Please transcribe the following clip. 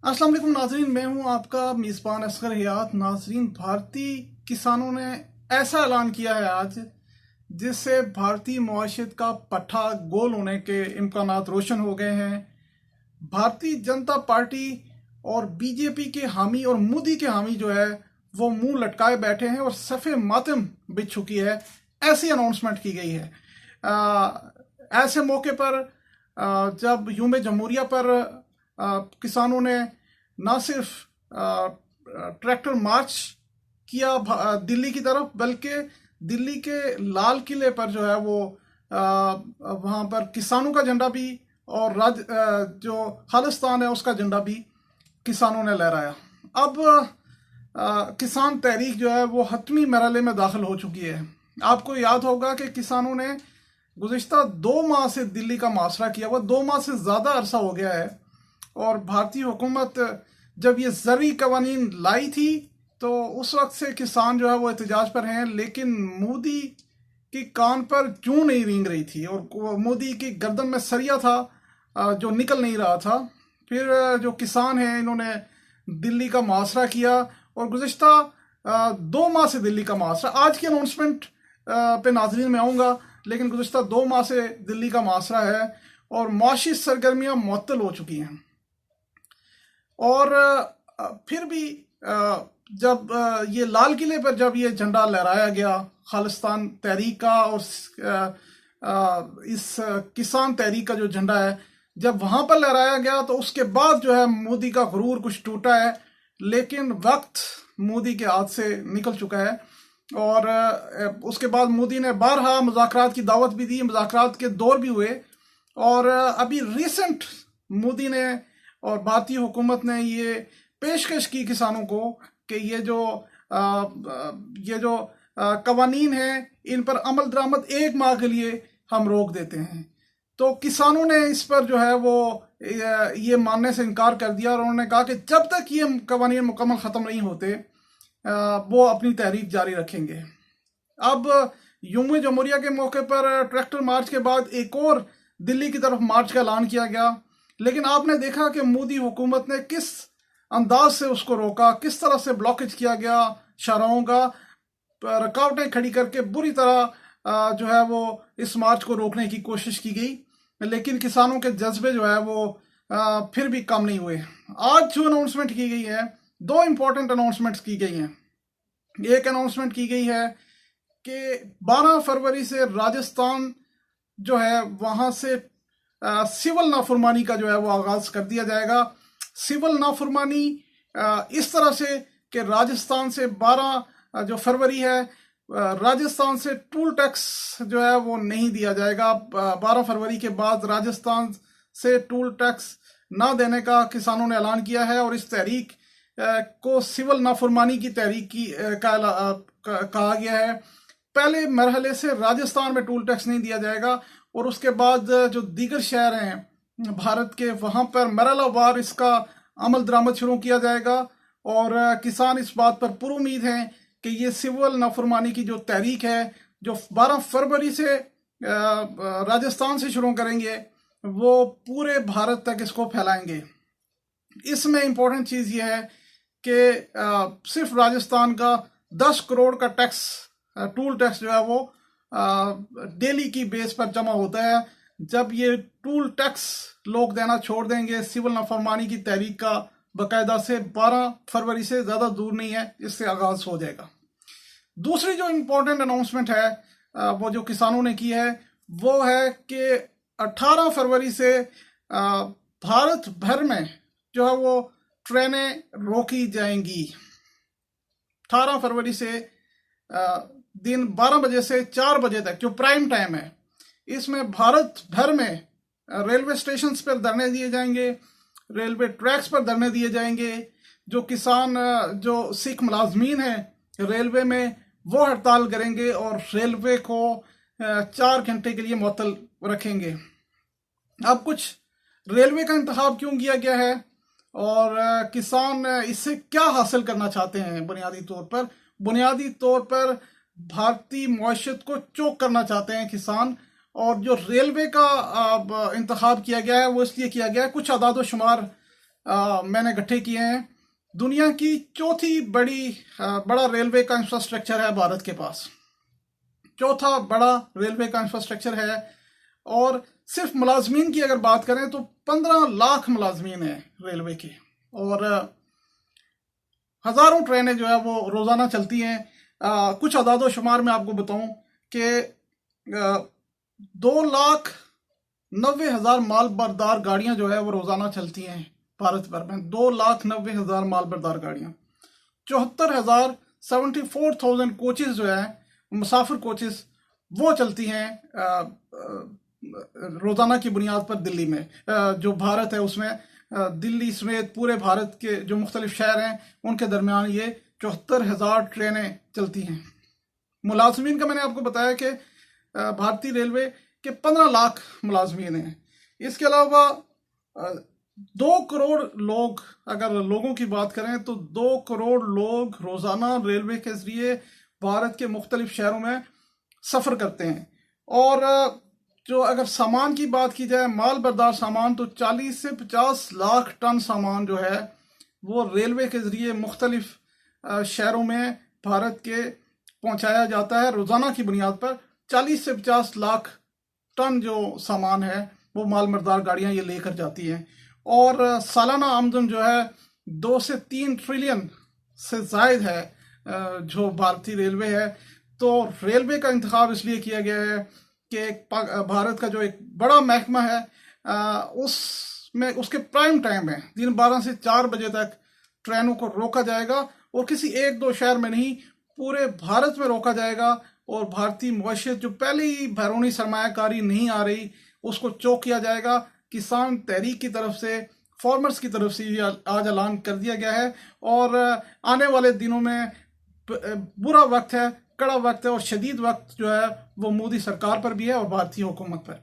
अस्सलाम वालेकुम नाजरीन, मैं हूं आपका मेज़बान असगर हयात। नाजरीन, भारतीय किसानों ने ऐसा ऐलान किया है आज जिससे भारतीय मुआशरत का पट्टा गोल होने के इम्कानात रोशन हो गए हैं। भारतीय जनता पार्टी और बीजेपी के हामी और मोदी के हामी जो है वो मुंह लटकाए बैठे हैं और सफ़े मातम बिछ चुकी है, ऐसी अनाउंसमेंट की गई है। ऐसे मौके पर जब यूम जमहूरिया पर किसानों ने ना सिर्फ ट्रैक्टर मार्च किया दिल्ली की तरफ, बल्कि दिल्ली के लाल किले पर जो है वो वहाँ पर किसानों का झंडा भी और जो खालिस्तान है उसका झंडा भी किसानों ने लहराया। अब किसान तहरीक जो है वो हतमी मरहले में दाखिल हो चुकी है। आपको याद होगा कि किसानों ने गुज़िश्ता 2 माह से दिल्ली का मुआसरा किया हुआ, 2 माह से ज़्यादा अरसा हो गया है। और भारतीय हुकूमत जब ये ज़रूरी कवानीन लाई थी तो उस वक्त से किसान जो है वो एहतजाज पर हैं, लेकिन मोदी की कान पर जूं नहीं रेंग रही थी और मोदी की गर्दन में सरिया था जो निकल नहीं रहा था। फिर जो किसान हैं इन्होंने दिल्ली का मुआसरा किया और गुज़िश्ता 2 माह से दिल्ली का मुआसरा, आज की अनाउंसमेंट पे नाजरीन में आऊँगा, लेकिन गुज़िश्ता 2 माह से दिल्ली का मुआसरा है और मुआशी सरगर्मियाँ मुअत्तल हो चुकी हैं। और फिर भी जब ये लाल किले पर जब ये झंडा लहराया गया खालिस्तान तहरीक का और इस किसान तहरीक का जो झंडा है जब वहां पर लहराया गया तो उसके बाद जो है मोदी का गुरूर कुछ टूटा है, लेकिन वक्त मोदी के हाथ से निकल चुका है। और उसके बाद मोदी ने बारहा मुज़ाकरात की दावत भी दी, मुज़ाकरात के दौर भी हुए और अभी रिसेंट मोदी ने और भारतीय हुकूमत ने ये पेशकश की किसानों को कि ये जो कवानीन हैं इन पर अमल दरामद 1 माह के लिए हम रोक देते हैं। तो किसानों ने इस पर जो है वो ये मानने से इनकार कर दिया और उन्होंने कहा कि जब तक ये कवानीन मुकम्मल ख़त्म नहीं होते वो अपनी तहरीक जारी रखेंगे। अब यूम जमहूरिया के मौके पर ट्रैक्टर मार्च के बाद एक और दिल्ली की तरफ मार्च का ऐलान किया गया, लेकिन आपने देखा कि मोदी हुकूमत ने किस अंदाज से उसको रोका, किस तरह से ब्लॉकेज किया गया, शाहराहों का रुकावटें खड़ी करके बुरी तरह जो है वो इस मार्च को रोकने की कोशिश की गई, लेकिन किसानों के जज्बे जो है वो फिर भी कम नहीं हुए। आज जो अनाउंसमेंट की गई है, 2 इंपॉर्टेंट अनाउंसमेंट्स की गई हैं। एक अनाउंसमेंट की गई है कि 12 फरवरी से राजस्थान जो है वहां से सिविल नाफरमानी का जो है वो आगाज कर दिया जाएगा। सिविल नाफरमानी इस तरह से कि राजस्थान से 12 जो फरवरी है राजस्थान से टूल टैक्स जो है वो नहीं दिया जाएगा। 12 फरवरी के बाद राजस्थान से टूल टैक्स ना देने का किसानों ने ऐलान किया है और इस तहरीक को सिविल नाफरमानी की तहरीक कहा गया है। पहले मरहले से राजस्थान में टूल टैक्स नहीं दिया जाएगा और उसके बाद जो दीगर शहर हैं भारत के वहाँ पर मरहलावार इसका अमल दरामद शुरू किया जाएगा। और किसान इस बात पर पुरुमीद हैं कि ये सिविल नाफरमानी की जो तहरीक है जो 12 फरवरी से राजस्थान से शुरू करेंगे वो पूरे भारत तक इसको फैलाएंगे। इसमें इम्पोर्टेंट चीज़ ये है कि सिर्फ राजस्थान का 10 करोड़ का टैक्स टूल टैक्स जो है वो डेली की बेस पर जमा होता है। जब ये टूल टैक्स लोग देना छोड़ देंगे, सिविल नाफरमानी की तहरीक का बाकायदा से 12 फरवरी से ज़्यादा दूर नहीं है, इससे आगाज हो जाएगा। दूसरी जो इम्पोर्टेंट अनाउंसमेंट है वो जो किसानों ने की है वो है कि 18 फरवरी से भारत भर में जो है वो ट्रेनें रोकी जाएंगी। 18 फरवरी से दिन 12 बजे से 4 बजे तक जो प्राइम टाइम है, इसमें भारत भर में रेलवे स्टेशन पर धरने दिए जाएंगे, रेलवे ट्रैक्स पर धरने दिए जाएंगे। जो किसान जो सिख मुलाजमीन हैं रेलवे में वो हड़ताल करेंगे और रेलवे को 4 घंटे के लिए मुअत्तल रखेंगे। अब कुछ रेलवे का इंतखाब क्यों किया गया है और किसान इससे क्या हासिल करना चाहते हैं? बुनियादी तौर पर भारतीय मुआशरत को चोक करना चाहते हैं किसान। और जो रेलवे का इंतखाब किया गया है वो इसलिए किया गया है, कुछ आदाद शुमार मैंने इकट्ठे किए हैं। दुनिया की चौथी बड़ा रेलवे का इंफ्रास्ट्रक्चर है भारत के पास। चौथा बड़ा रेलवे का इंफ्रास्ट्रक्चर है। और सिर्फ मुलाजमीन की अगर बात करें तो 15 लाख मुलाजमीन है रेलवे के। और हजारों ट्रेनें जो है वो रोजाना चलती हैं। कुछ अदादो शुमार में आपको बताऊं कि 2,90,000 माल बरदार गाड़ियां जो है वो रोजाना चलती हैं भारत भर में। 2,90,000 माल बरदार गाड़ियां। 74,000 कोचेज जो है मुसाफिर कोचेज वो चलती हैं रोजाना की बुनियाद पर दिल्ली में। जो भारत है उसमें दिल्ली समेत पूरे भारत के जो मुख्तलिफ शहर हैं उनके दरमियान ये 74,000 ट्रेनें चलती हैं। मुलाजमीन का मैंने आपको बताया कि भारतीय रेलवे के 15 लाख मुलाजमीन हैं। इसके अलावा 2 करोड़ लोग, अगर लोगों की बात करें तो 2 करोड़ लोग रोजाना रेलवे के जरिए भारत के मुख्तलिफ शहरों में सफर करते हैं। और जो अगर सामान की बात की जाए, माल बरदार सामान, तो 40 से 50 लाख टन सामान जो है वो रेलवे के जरिए मुख्तलिफ शहरों में भारत के पहुंचाया जाता है। रोजाना की बुनियाद पर 40 से 50 लाख टन जो सामान है वो माल बरदार गाड़ियां ये लेकर जाती हैं। और सालाना आमदन जो है 2 से 3 ट्रिलियन से जायद है जो भारतीय रेलवे है। तो रेलवे का इंतखाब इसलिए किया गया है कि भारत का जो एक बड़ा महकमा है उसमें उसके प्राइम टाइम में दिन 12 से 4 बजे तक ट्रेनों को रोका जाएगा। और किसी 1-2 शहर में नहीं, पूरे भारत में रोका जाएगा। और भारतीय मईशत जो पहले ही बैरूनी सरमायाकारी नहीं आ रही उसको चौक किया जाएगा। किसान तहरीक की तरफ से, फार्मर्स की तरफ से ये आज ऐलान कर दिया गया है। और आने वाले दिनों में बुरा वक्त है, कड़ा वक्त है और शदीद वक्त जो है वो मोदी सरकार पर भी है और भारतीय हुकूमत पर भी।